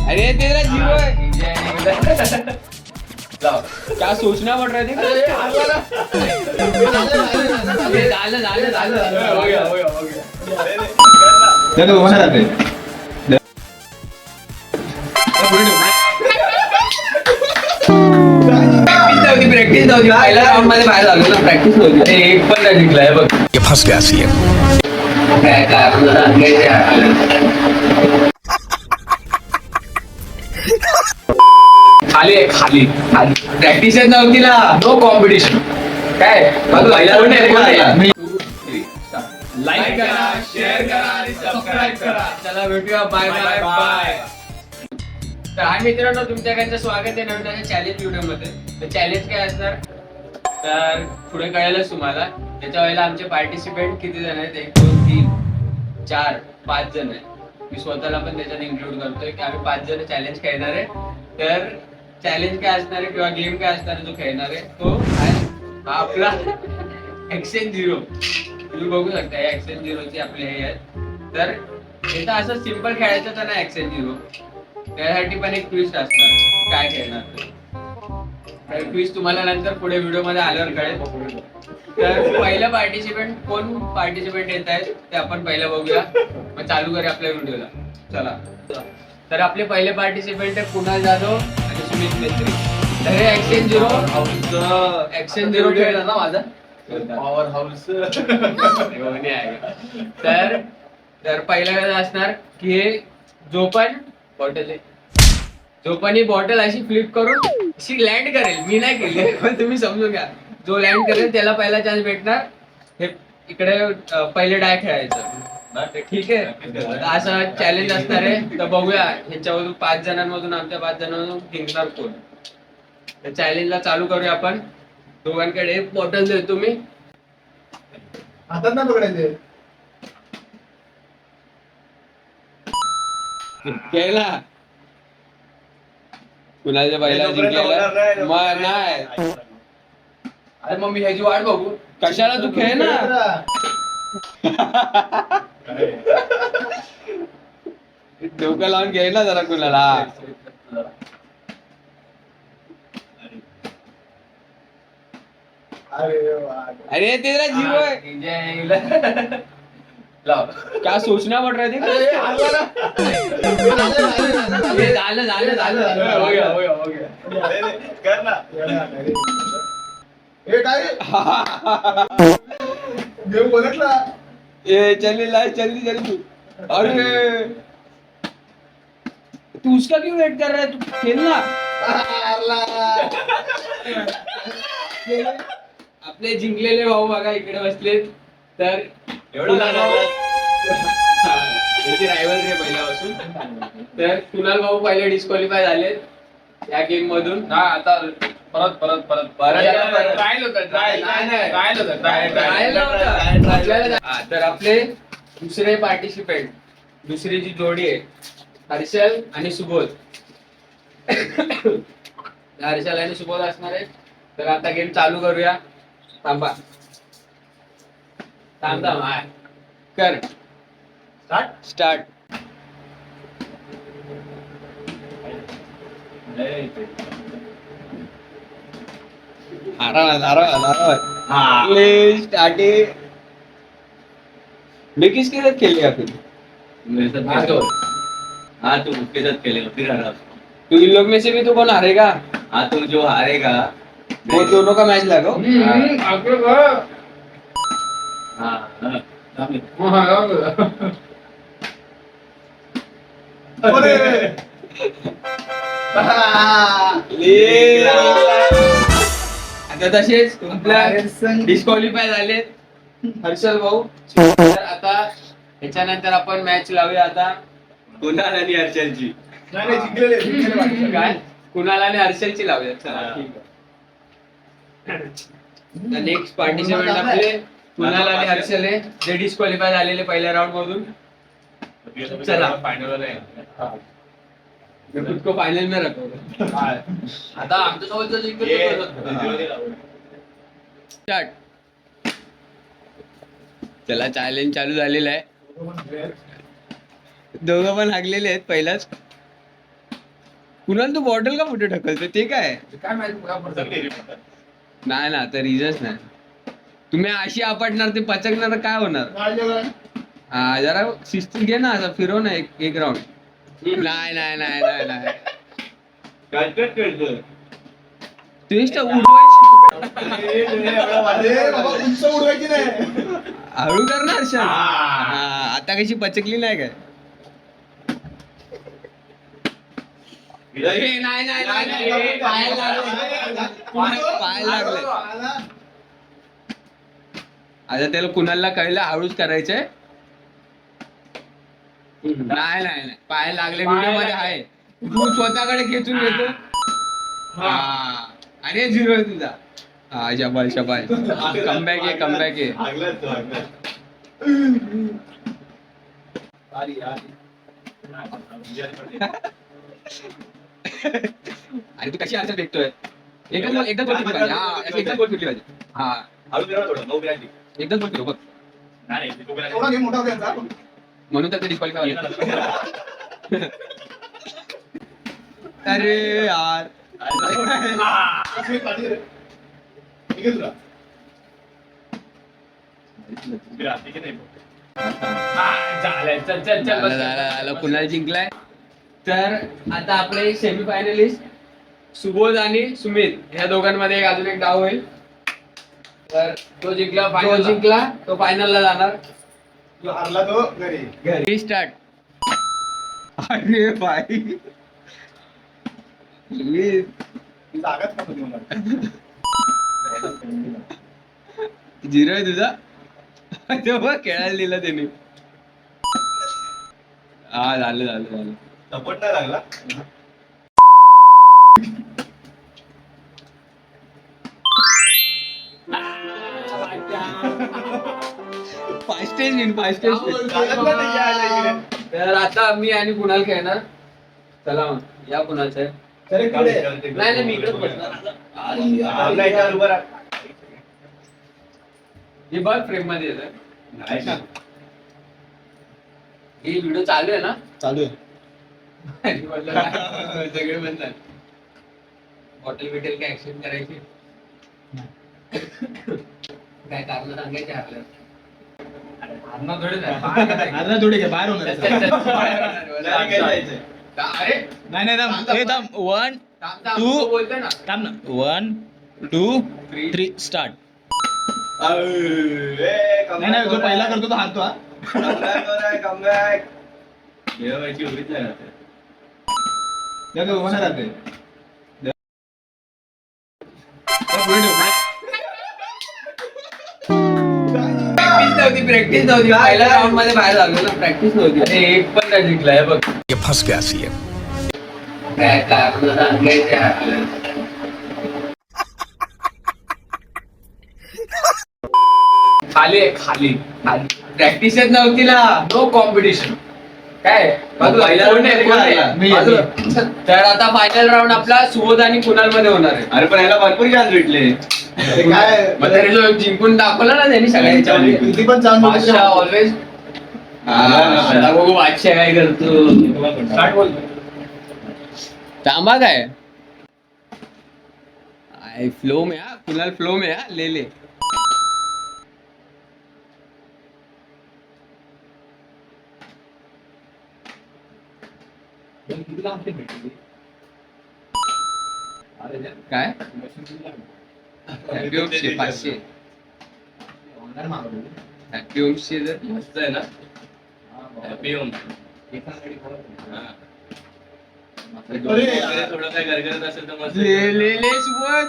अरे तेरा जीव है। क्या सोचना पड़ रहा है? हो गया देखो वहां जाते प्रॅक्टिस नव्हती पहिल्या राऊंड मध्ये बाहेर झालो ना प्रॅक्टिस नव्हती ते एक पण नाही जिंकलाय बघ ये फंस गया सीएम काय काय आपल्याला खाली आहे खाली खाली प्रॅक्टिसच नव्हती ना नो कॉम्पिटिशन काय लाईक करा शेअर करा आणि सबस्क्राईब करा चला भेटूया बाय बाय बाय तर हाय मित्रांनो तुमच्याकडचं स्वागत आहे नवीन चॅलेंज व्हिडिओ मध्ये तर चॅलेंज काय असणार तर पुढे कळेलच तुम्हाला त्याच्या वेळेला आमचे पार्टिसिपेंट किती जण आहेत 1 2 3 4 5 जण आहेत मी स्वतःला पण त्याच्यात इन्क्लूड करतोय की आम्ही 5 जण चॅलेंज खेळणार आहे तर चॅलेंज काय असणार आहे किंवा गेम काय असणार आहे जो खेळणार आहे तो हा आपला एक्सचेंज झिरो तुम्ही बघू शकता या एक्सचेंज झिरोची आपले हे आहेत तर इथं असं सिम्पल खेळायचं तर नाही एक्सचेंज झिरो त्यासाठी पण एक ट्विस्ट असणार काय खेळणार ट्विस्ट तुम्हाला नंतर पुढे व्हिडिओ मध्ये आल्यावर कळेल तर पहिलं पार्टिसिपेंट कोण पार्टिसिपेंट येत आहेत ते आपण पहिलं बघूया मग चालू करूया आपल्या व्हिडिओला चला तर आपले पहिले पार्टिसिपेंट आहे कुणाल जाधव आणि सुमित मेत्री तर हे एक्सचेंज झिरो खेळला ना माझा पॉवर हाऊस तर पहिलं असणार की हे जो पण ही बॉटल अशी फ्लिप करून अशी लँड करेल मी नाही केली पण तुम्ही समजून घ्या जो लँड करेल त्याला पहिला चान्स भेटणार हे इकडे पहिले डाय खेळायचं ठीक आहे असं चॅलेंज असणार आहे तर बघूया ह्याच्यामधून 5 जणांमधून आमच्या 5 जणांमधून जिंकणार कोण तर चॅलेंजला चालू करूया आपण दोघांकडे एक बॉटल देतो मी हातात ना पकडायचे केला कुणाच्या पहिला जिंकलेला मग नाही अरे मग मी ह्याची वाट बघू कशाला तू खेळ ना डोकं लावून घे ना जरा कुणाला अरे तेरा जीव है क्या सोचना पड़ रहा है झालं हो गया कर ना हे काय गेम बघितला ये जल्दी तू अरे तू उसका क्यों वेट कर रहा है तू खेलना आपले जिंकलेले भाऊ बघा इकडे बसलेत तर रायवल रे पहिल्यापासून तर कुणाल भाऊ पहिले डिस्क्वालिफाय झाले या गेम मधून ना आता परत तर आपले दुसरे पार्टिसिपेंट दुसरी जी जोडी आहे हर्षल आणि सुबोध हर्षल आणि सुबोध असणार आहे तर आता गेम चालू करूया थांबा थांब कर स्टार्ट स्टार्टिंग मैं किसके साथ खेलेगा फिर मेरे साथ हाँ तुम उसके साथ खेलेगा फिर हरा तो इन लोग में से भी तो कौन हारेगा हाँ तो जो हारेगा वो दोनों का मैच लगाओ हाँ आता तसेच आपल्या डिस्क्वालिफाय झाले हर्षल भाऊ तर आता ह्याच्यानंतर आपण मॅच लावूया आता कुणाल आणि हर्षलची नाही जिंकलेले काय कुणाल आणि हर्षलची लावूया चला ठीक आहे नेक्स्ट पार्टिसिपेंट आपले कुणाल आणि हर्षल आहे जे डिस्क्वालिफाय झालेले पहिल्या राऊंड मधून चला फायनल मैं खुद को फाइनल में रखो आता आमच्या सोबत स्टार्ट चला चॅलेंज चालू झालेला आहे दोघं पण हागलेले आहेत पहिलाच कुणाल तू बॉटल का कुठे ढकलतो ते काय काय माहिती पुरा पडतं. नाही ना तर रिजच नाही. तुम्ही अशी आपटणार ते पचकणार काय होणार. हा जरा शिस्तीत घे ना असं फिरव ना एक राऊंड. नाही नाही नाही नाही नाही कटकट करतो. टेस्ट उडवायची अरे बाबा उंच उडवायची नाही. हळू करणार शान. आता कशी पचकली नाही काय. नाही नाही नाही पायाला लागले. आता त्याला कुणाला कळलं हळूच करायचंय. नाही नाही नाही पाय लागले व्हिडिओ मध्ये आहे. तू स्वतःकडे खेचून घेतो. हा अरे झिरो आहे तुझा. हा शबाय शबाय कमबॅक आहे कमबॅक आहे. अरे तू कशी आन्सर फेकतोय. एकदा गोल फिरली पाहिजे. हा एकदा गोल फिरली पाहिजे. हा एकदा गोल फिरव बघ. थोडा गेम मोठा होता यांचा. म्हणून तर ते डिस्क्वालिफाय अरे यार असं पाठी रे. ठीक आहे तुला. झालं कुणाला जिंकलाय. तर आता आपले सेमी फायनलिस्ट सुबोध आणि सुमित ह्या दोघांमध्ये अजून एक डाव होईल. तर तो जिंकला तो फायनलला जाणार. जो हारला तो घरी. घरी स्टार्ट. अरे भाई सुमित ती जागाच का होती मला. झिरो आहे तुझा. तेव्हा खेळायला दिला त्याने. हा झालं झालं झालं. सपोर्ट नाही लागला. Fastest win fastest win. चालत नाही ते यायला इकडे. तर आता मी आणि कुणाल खेळणार. चला मग या कुणालचं आहे. अरे इकडे. नाही नाही मी इकडेच बसणार. आपल्या याच्यावर उभं राहा. हे बघ फ्रेम मध्ये येतं. नाही का? ही व्हिडिओ चालू आहे ना. चालू आहे. सगळे म्हणतात हॉटेल बिटेल काय ऍक्शन करायची. काय कारण सांगायचे आपल्याला. थोडी काय बाहेर होणार. अरे नाही नाही थांब हे थांब 1 तू तू- बोलतोय ना. थांब ना 1 2 3 स्टार्ट. नाही नाही जो पहिला करतो तो हारतो. हा जेवायची उभीच नाही राहते. त्या उभा नाही राहते. प्रॅक्टिस नव्हती पहिल्या राऊंड मध्ये बाहेर लागलो ना. प्रॅक्टिस नव्हती. अरे एक पण नाही जिंकलाय बघ. ये फंस गया सीएम. काय कारण सांगायचे आपल्याला. खाली आहे खाली खाली. प्रॅक्टिसच नव्हती ना. No competition. काय पहिला round मध्ये कोण आहे? मी आहे. तर आता फायनल राऊंड आपला सुबोध आणि कुणाल मध्ये होणार आहे. अरे पण याला भरपूर चान्स भेटले. ते काय मग तरी जो जिंकून दाखवला ना त्यांनी सगळ्यांच्या किती पण चान्स बादशाह ऑलवेज. आता बघू बादशाह काय करतो. स्टार्ट बोल. तांबा काय फ्लो में हा कुणाल फ्लो में हा ले ले. काय हॅपी होम्सचे 500. हॅपी होम्सचे जर मस्त आहे ना. Happy home. थोडं काय गरगरत असेल तर मस्त. ले सुबोध.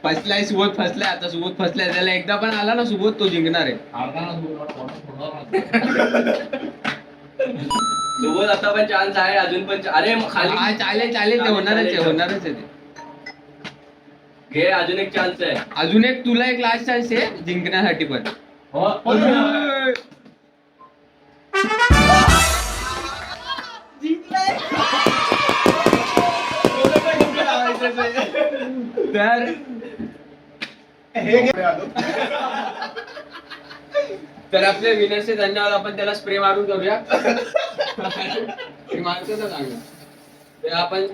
फसलाय सुबोध फसलाय. आता सुबोध फसलाय. त्याला एकदा पण आला ना सुबोध तो जिंकणार आहे. सोबत आता पण चान्स आहे अजून पण. अरे मग हा खाली चालेल चालेल ते होणारच आहे होणारच आहे ते. घे अजून एक चान्स आहे. अजून एक तुला एक लास्ट चान्स आहे जिंकण्यासाठी पण. तर हे घे. तर आपल्या विनरचे धन्यवाद. आपण त्याला स्प्रे मारून करूया. मारतो ना चांगलं. तर आपण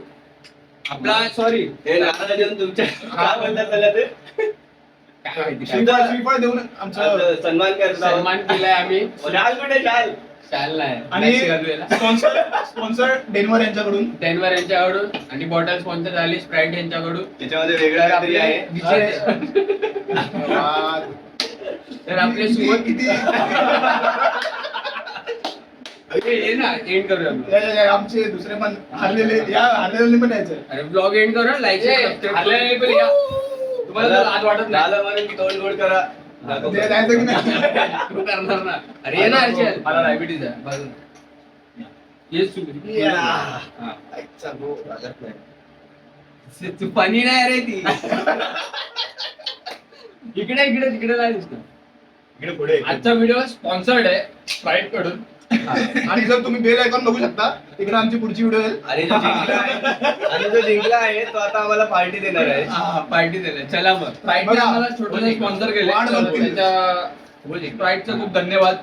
आपला सॉरी हे नाना देऊन तुमच्या काय म्हणतात त्याला ते काय माहिती काय. श्रीफळ देऊन आमचं आमचं सन्मान करतो सन्मान केलाय आम्ही. शाल कुठे शाल शाल नाही आणि Match घालूया. स्पॉन्सर डेनवर यांच्याकडून. डेनवर यांच्याकडून आणि बॉटल स्पॉन्सर झाली स्प्राईट यांच्याकडून. त्याच्यामध्ये वेगळा काहीतरी आहे तर आपले सुबोध किती ये ना एंड करूया आपण. आमचे दुसरे पण हारलेले पण यायचं. अरे ब्लॉग एंड करूया. लाईक सबस्क्राईब तुम्हाला जर आज वाटत नाही झालं म्हणून की तोंड गोड करा ते जायचं की नाही. तू करणार ना. अरे ये ना हर्षल. मला डायबिटीज आहे बाजूला. ये सुबोध. या. हा. आईचा गो, लागत नाही. तू फनी नाही रे ती. इकडे इकडे तिकडे नाही दिसत. इकडे पुढे आजचा व्हिडिओ स्पॉन्सर्ड आहे स्प्राईट कडून. आणि जर तुम्ही बेल आयकॉन बघू शकता तिकडे आमची पुढची व्हिडिओ येईल. आणि जो जिंकला आहे तो आता आम्हाला पार्टी देणार आहे पार्टी दिले. चला मग स्प्राईट बघा. आम्हाला छोटं स्पॉन्सर केले. वाढ बघतील. त्याच्या स्प्राईटचं खूप धन्यवाद.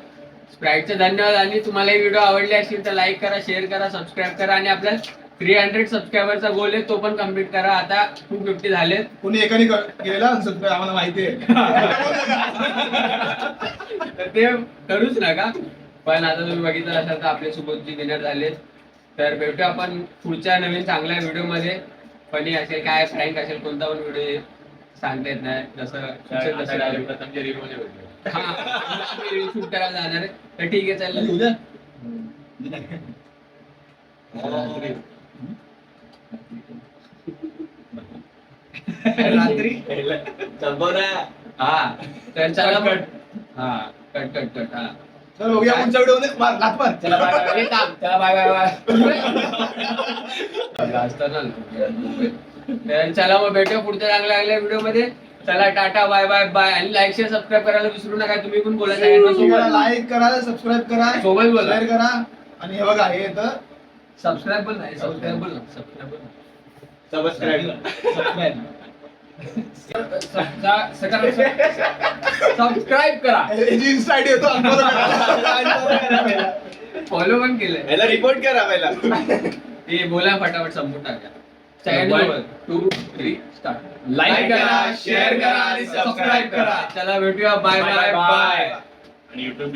स्प्राईटचं धन्यवाद. आणि तुम्हाला ही व्हिडिओ आवडली असेल तर लाईक करा, शेअर करा, सबस्क्राईब करा. आणि आपल्या 300 सबस्क्रायबरचा गोल आहे तो पण कम्प्लीट करा. आता 250 झालेत. कोणी एकाने केलेला सबस्क्राईब आम्हाला माहिती आहे. तर ते करूच नका. पण आता तुम्ही बघितलं असाल तर आपले सुबोधजी विनर झालेत. तर भेटू आपण पुढच्या नवीन चांगल्या व्हिडिओ मध्ये. फनी असेल काय फ्रँक असेल कोणता पण व्हिडिओ सांगता येत नाही. जसं शूट करायला जाणार आहे. तर ठीक आहे चालेल. उद्या रात्री संपवना हा. तर चला मग. हा कट कट कट. हा तर बघूया पुढच्या व्हिडिओ मध्ये लात पण. चला बाय बाय. चला बाय बाय बाय. तर चला मग भेटूया पुढच्या चांगल्या व्हिडिओ मध्ये. चला टाटा बाय बाय बाय. आणि लाईक शेअर सबस्क्राईब करायला विसरू नका. तुम्ही पण बोला सगळ्यांना सोबत. लाईक करा, सबस्क्राईब करा, सोबत बोला. शेअर करा. आणि हे बघा हे येतं सबस्क्राईब पण नाही. सबस्क्राईब बोल ना. सबस्क्राईब सबस्क्राईब करा. याची इन्स्टा आयडी येतो फॉलो पण केलंय. याला रिपोर्ट करा पहिला ते बोला फटाफट संपून टाका. 2, 3 स्टार्ट. लाईक करा, शेअर करा आणि सबस्क्राईब करा. चला भेटूया. Bye bye bye. आणि युट्यूब